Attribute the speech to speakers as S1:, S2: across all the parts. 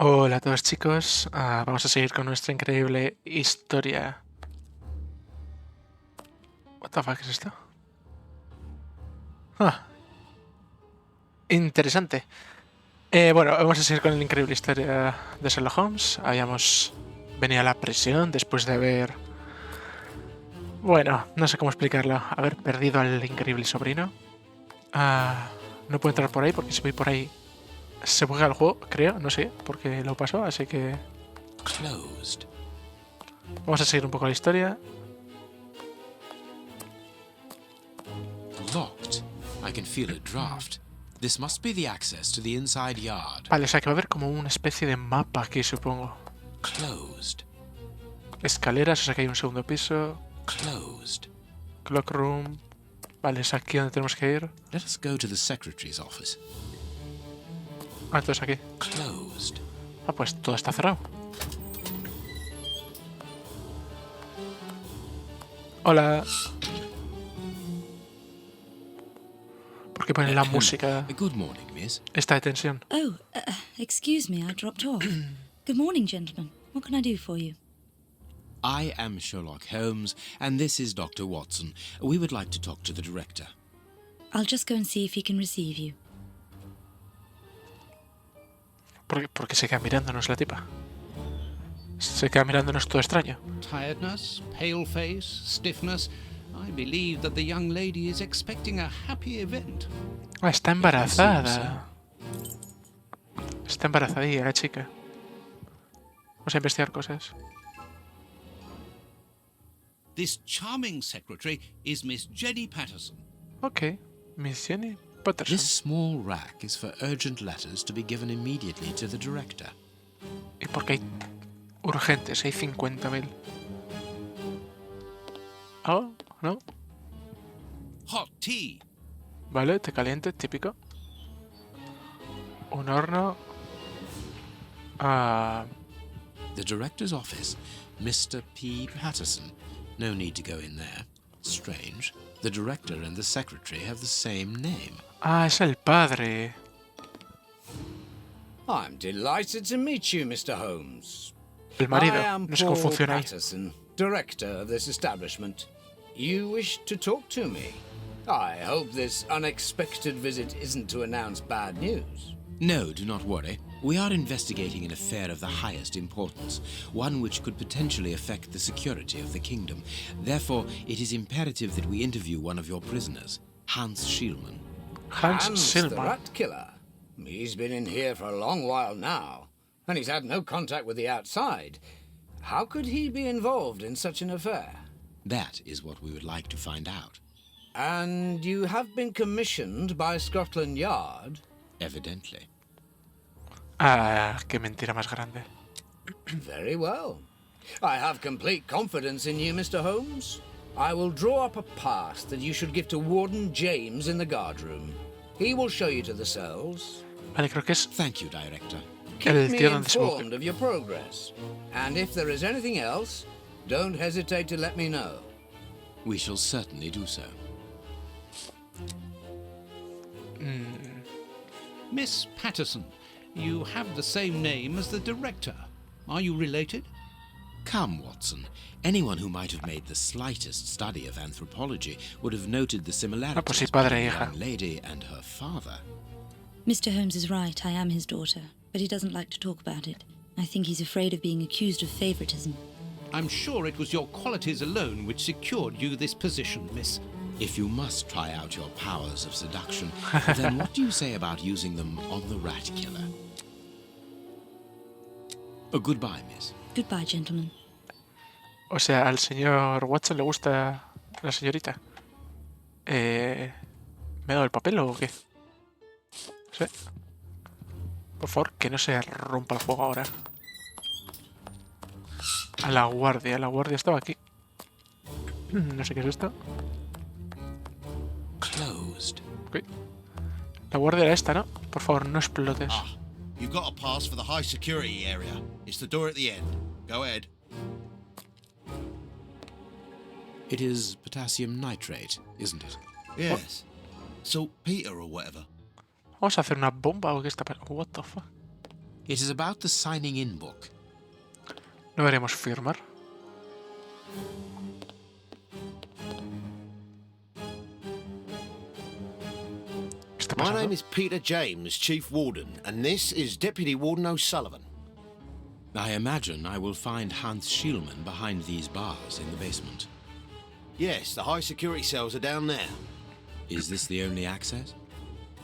S1: Hola a todos chicos, vamos a seguir con nuestra increíble historia. What the fuck es esto? Ah, interesante. Bueno, vamos a seguir con la increíble historia de Sherlock Holmes. Habíamos venido a la prisión después de haber... Bueno, no sé cómo explicarlo. Haber perdido al increíble sobrino. No puedo entrar por ahí porque si voy por ahí se juega el juego, creo, no sé, porque lo pasó, así que...
S2: Closed.
S1: Vamos a seguir un poco la historia.
S2: Locked. I can feel a draft. This must be the access to the inside yard.
S1: Vale, o sea que va a haber como una especie de mapa aquí, supongo.
S2: Closed.
S1: Escaleras, o sea que hay un segundo piso.
S2: Closed.
S1: Clock room. Vale, es aquí donde tenemos que ir.
S2: Let us go to the secretary's office.
S1: Entonces aquí.
S2: Closed.
S1: Pues todo está cerrado. Hola. ¿Por qué ponen la música
S2: Good morning, miss.
S1: esta de tensión?
S3: Oh, excuse me, I dropped off. Good morning, gentlemen. What can I do for you?
S2: I am Sherlock Holmes, and this is Dr. Watson. We would like to talk to the director.
S3: I'll just go and see if he can receive you.
S1: ¿Por qué se queda mirándonos la tipa? Se queda mirándonos todo extraño.
S4: Tiredness, pale face, stiffness. I believe that the young lady is expecting a happy event.
S1: Está embarazada. Está embarazadilla la chica. Vamos a investigar cosas.
S4: This charming secretary is Miss Jenny Patterson.
S1: Ok. Miss Jenny Patterson.
S2: This small rack is for urgent letters to be given immediately to the director.
S1: ¿Y por qué hay urgentes? Hay 50.000. ¿Algo? ¿No?
S4: Hot tea.
S1: Vale, té caliente, típico. Un horno.
S2: The director's office, Mr. P. Patterson. No need to go in there. Strange. The director and the secretary have the same name.
S1: Es el padre.
S5: I'm delighted to meet you, Mr. Holmes.
S1: El marido.
S5: I am
S1: No sé cómo
S5: Paul
S1: funciona ahí.
S5: Patterson, director of this establishment. You wish to talk to me? I hope this unexpected visit isn't to announce bad news.
S2: No, do not worry. We are investigating an affair of the highest importance, one which could potentially affect the security of the kingdom. Therefore, it is imperative that we interview one of your prisoners, Hans Schielmann.
S1: Hans
S5: The
S1: Silman.
S5: rat killer. He's been in here for a long while now, and he's had no contact with the outside. How could he be involved in such an affair?
S2: That is what we would like to find out.
S5: And you have been commissioned by Scotland Yard?
S2: Evidently.
S1: Qué mentira más grande.
S5: Very well. I have complete confidence in you, Mr. Holmes. I will draw up a pass that you should give to Warden James in the guardroom. He will show you to the cells.
S1: Vale, creo que es
S2: Thank you, Director.
S5: Keep
S1: el
S5: me
S1: tío donde se
S5: informed
S1: mueve.
S5: of your progress. And if there is anything else, don't hesitate to let me know.
S2: We shall certainly do so.
S4: Miss Patterson, you have the same name as the director. Are you related?
S2: Come, Watson. Anyone who might have made the slightest study of anthropology would have noted the similarities
S1: pues sí, padre e
S2: between the
S1: hija.
S2: young lady and her father.
S3: Mr. Holmes is right, I am his daughter, but he doesn't like to talk about it. I think he's afraid of being accused of favoritism.
S4: I'm sure it was your qualities alone which secured you this position, miss.
S2: If you must try out your powers of seduction, then what do you say about using them on the rat killer? Goodbye, miss.
S3: Goodbye, gentlemen.
S1: O sea, al señor Watson le gusta la señorita. ¿Me ha dado el papel o qué? No sé. Por favor, que no se rompa el juego ahora. La guardia estaba aquí. No sé qué es esto.
S2: Closed.
S1: Ok. La guardia era esta, ¿no? Por favor, no explotes.
S6: You've got a pass for the high security area. It's the door at the end. Go ahead.
S2: It is potassium nitrate, isn't it?
S6: Yes. Saltpeter or whatever.
S1: Vamos a hacer una bomba o qué está pasando. What the fuck?
S2: It is about the signing in book.
S1: No veremos firmar. ¿Qué está
S6: My
S1: pasando?
S6: name is Peter James, Chief Warden, and this is Deputy Warden O'Sullivan.
S2: I imagine I will find Hans Schielmann behind these bars in the basement.
S6: Yes, the high security cells are down there.
S2: Is this the only access?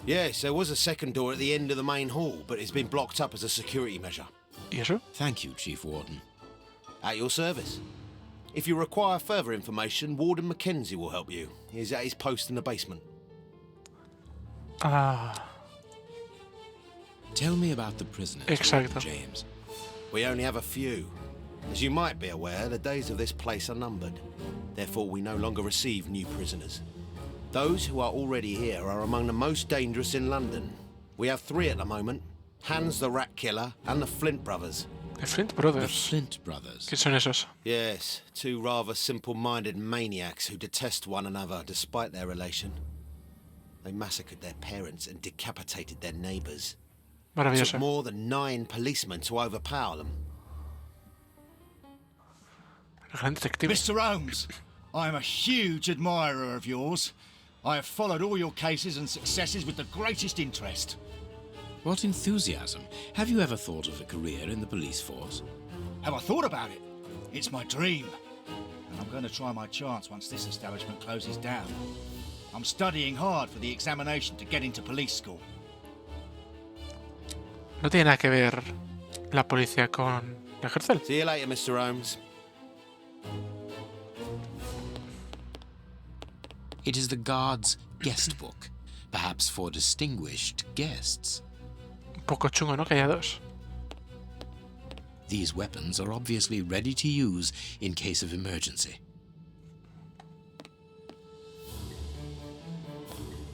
S6: Yes, there was a second door at the end of the main hall, but it's been blocked up as a security measure.
S1: ¿Y eso?
S2: Thank you, Chief Warden.
S6: At your service. If you require further information, Warden Mackenzie will help you. He's at his post in the basement.
S1: Ah,
S2: Tell me about the prisoners,
S1: Exacto.
S2: Warden James.
S6: We only have a few. As you might be aware, the days of this place are numbered. Therefore, we no longer receive new prisoners. Those who are already here are among the most dangerous in London. We have 3 at the moment. Hans the Rat Killer and the Flint Brothers.
S1: The Flint
S2: The
S1: Brothers.
S2: Flint brothers.
S1: ¿Qué son esos?
S6: Yes, 2 rather simple-minded maniacs who detest one another despite their relation. They massacred their parents and decapitated their neighbours. It took
S1: Maravilloso.
S6: more than 9 policemen to overpower them.
S1: El gran detective.
S7: Mr. Holmes, I am a huge admirer of yours. I have followed all your cases and successes with the greatest interest.
S2: What enthusiasm. Have you ever thought of a career in the police force?
S7: Have I thought about it? It's my dream. And I'm going to try my chance once this establishment closes down. I'm studying hard for the examination to get into police school.
S1: No tiene nada que ver la policía con la cárcel.
S6: See you later, Mr. Holmes.
S2: It is the guard's guest book, perhaps for distinguished guests.
S1: Un poco chungo, ¿no? Que haya 2.
S2: These weapons are obviously ready to use in case of emergency.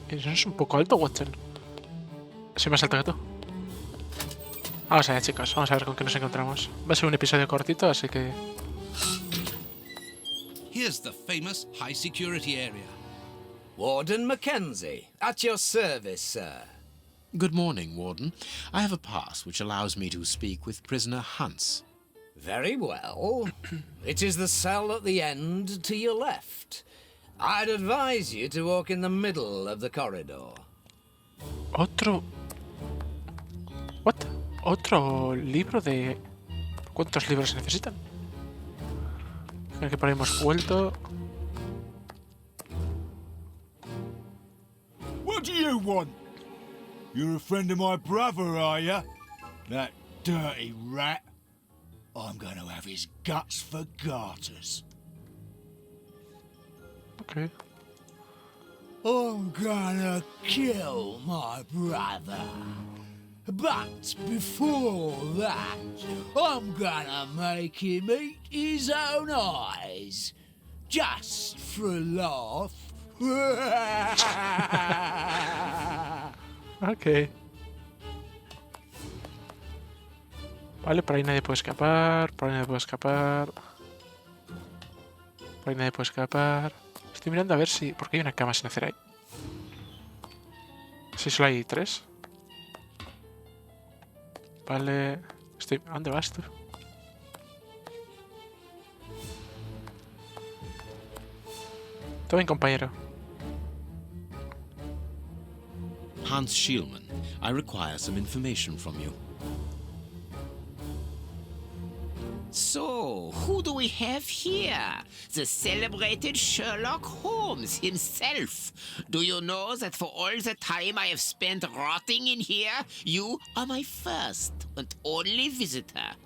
S1: Eso es un poco alto, Watson. Soy más alto que tú. Vamos allá, chicos. Vamos a ver con qué nos encontramos. Va a ser un episodio cortito, así que...
S4: Here's the famous high security area.
S5: Warden Mackenzie, at your service, sir.
S2: Good morning, Warden. I have a pass which allows me to speak with prisoner Hans.
S5: Very well. It is the cell at the end to your left. I'd advise you to walk in the middle of the corridor.
S1: Otro... What? Otro libro de... ¿Cuántos libros se necesitan? Creo que por ahí hemos vuelto.
S7: What do you want? You're a friend of my brother, are you? That dirty rat. I'm going to have his guts for garters.
S1: Ok.
S7: I'm gonna kill my brother. But before that, I'm gonna make him eat his own eyes. Just for a laugh.
S1: Ok. Vale, por ahí nadie puede escapar. Por ahí nadie puede escapar. Por ahí nadie puede escapar. Estoy mirando a ver si... Porque hay una cama sin hacer ahí. Si solo hay 3. Vale. Estoy... ¿A dónde vas tú? Todo bien, compañero.
S2: Hans Schielmann, I require some information from you.
S8: So, who do we have here? The celebrated Sherlock Holmes himself. Do you know that for all the time I have spent rotting in here, you are my first and only visitor?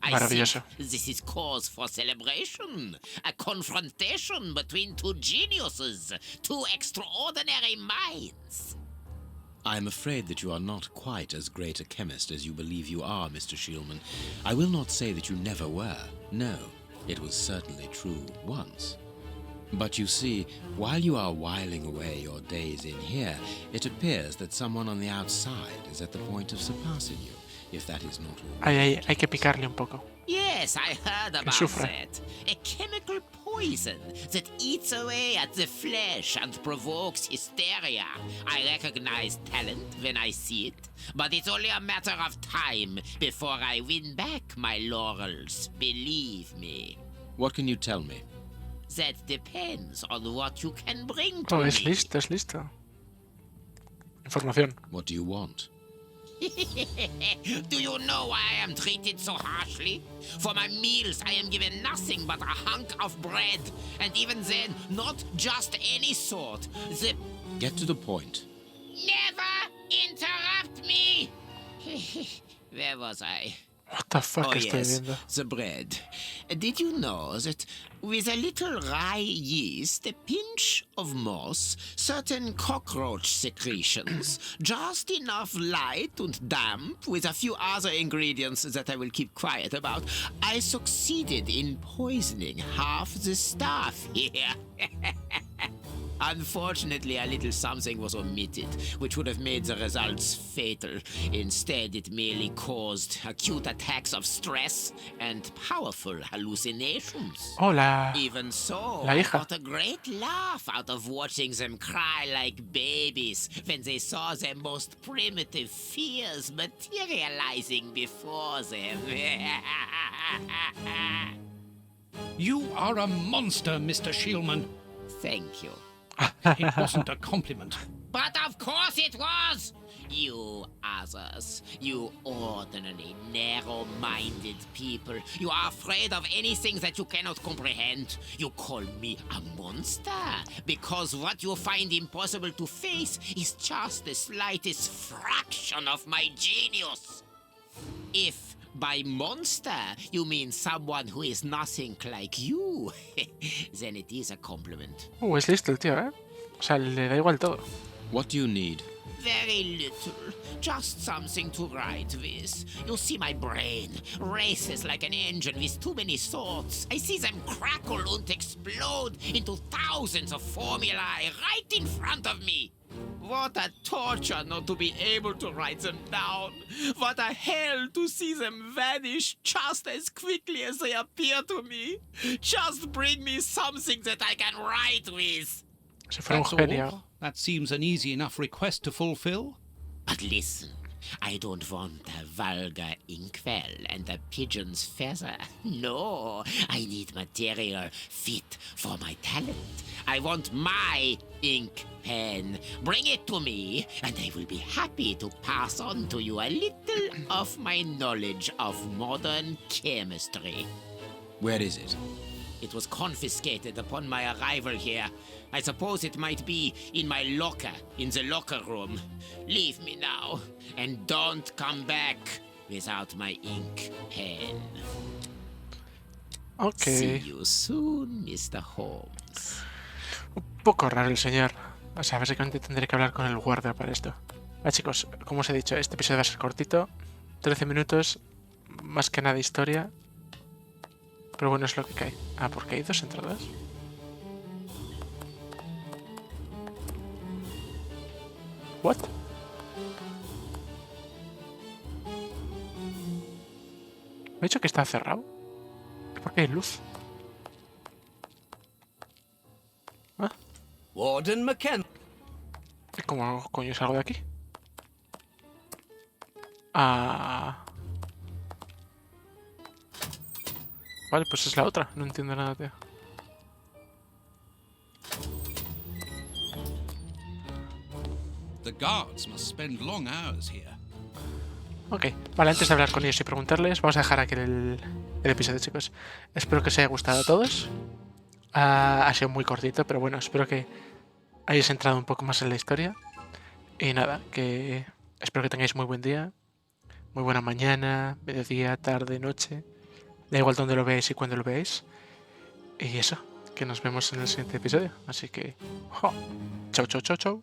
S8: I
S1: Maravilloso.
S8: think this is cause for celebration. A confrontation between 2 geniuses, 2 extraordinary minds.
S2: I am afraid that you are not quite as great a chemist as you believe you are, Mr. Schielmann. I will not say that you never were. No, it was certainly true once. But you see, while you are whiling away your days in here, it appears that someone on the outside is at the point of surpassing you, if that is not all.
S1: Hay que picarle un poco.
S8: Yes, I heard about
S1: sufre.
S8: that. A chemical poison that eats away at the flesh and provokes hysteria. I recognize talent when I see it, but it's only a matter of time before I win back my laurels, believe me.
S2: What can you tell me?
S8: That depends on what you can bring to
S1: Oh,
S8: me.
S1: es listo. Información.
S2: What do you want?
S8: Do you know why I am treated so harshly? For my meals, I am given nothing but a hunk of bread. And even then, not just any sort.
S2: Get to the point.
S8: Never interrupt me! Where was I?
S1: What the fuck
S8: Oh
S1: estoy
S8: yes,
S1: viendo?
S8: the bread. Did you know that with a little rye yeast, a pinch of moss, certain cockroach secretions, just enough light and damp, with a few other ingredients that I will keep quiet about, I succeeded in poisoning half the staff here. Unfortunately, a little something was omitted, which would have made the results fatal. Instead, it merely caused acute attacks of stress and powerful hallucinations.
S1: Hola.
S8: Even so,
S1: La
S8: I
S1: hija.
S8: got a great laugh out of watching them cry like babies when they saw their most primitive fears materializing before them.
S4: You are a monster, Mr. Shielman.
S8: Thank you.
S4: It wasn't a compliment.
S8: But of course it was! You others, you ordinary, narrow-minded people, you are afraid of anything that you cannot comprehend. You call me a monster because what you find impossible to face is just the slightest fraction of my genius. If by monster you mean someone who is nothing like you, then it is a compliment.
S1: Es listo el tío, ¿eh? O sea, le da igual todo.
S2: What do you need?
S8: Very little. Just something to write with. You see, my brain races like an engine with too many thoughts. I see them crackle and explode into thousands of formulae right in front of me. What a torture not to be able to write them down. What a hell to see them vanish just as quickly as they appear to me. Just bring me something that I can write with.
S1: Si fuera un
S4: That's
S1: genio.
S4: all? That seems an easy enough request to fulfill.
S8: But listen, I don't want a vulgar inkwell and a pigeon's feather. No, I need material fit for my talent. I want my ink pen. Bring it to me, and I will be happy to pass on to you a little of my knowledge of modern chemistry.
S2: Where is it?
S8: It was confiscated upon my arrival here. I suppose it might be in my locker, in the locker room. Leave me now, and don't come back without my ink pen.
S1: Ok.
S8: See you soon, Mr. Holmes.
S1: Un poco raro el señor. O sea, básicamente tendré que hablar con el guardia para esto. Vale, chicos, como os he dicho, este episodio va a ser cortito. 13 minutos, más que nada historia. Pero bueno, es lo que hay. Ah, porque hay dos entradas. What? ¿Me ha dicho que está cerrado? ¿Por qué hay luz? ¿Ah?
S5: Warden McKenna.
S1: ¿Y cómo coño salgo de aquí? Ah... Vale, pues es la otra. No entiendo nada, tío.
S4: The guards must spend long hours here.
S1: Ok, vale, antes de hablar con ellos y preguntarles, vamos a dejar aquí el episodio, chicos. Espero que os haya gustado a todos. Ha sido muy cortito, pero bueno, espero que hayáis entrado un poco más en la historia. Y nada, que espero que tengáis muy buen día, muy buena mañana, mediodía, tarde, noche. Da igual dónde lo veáis y cuándo lo veáis. Y eso, que nos vemos en el siguiente episodio. Así que, chau, chau, chau, chau.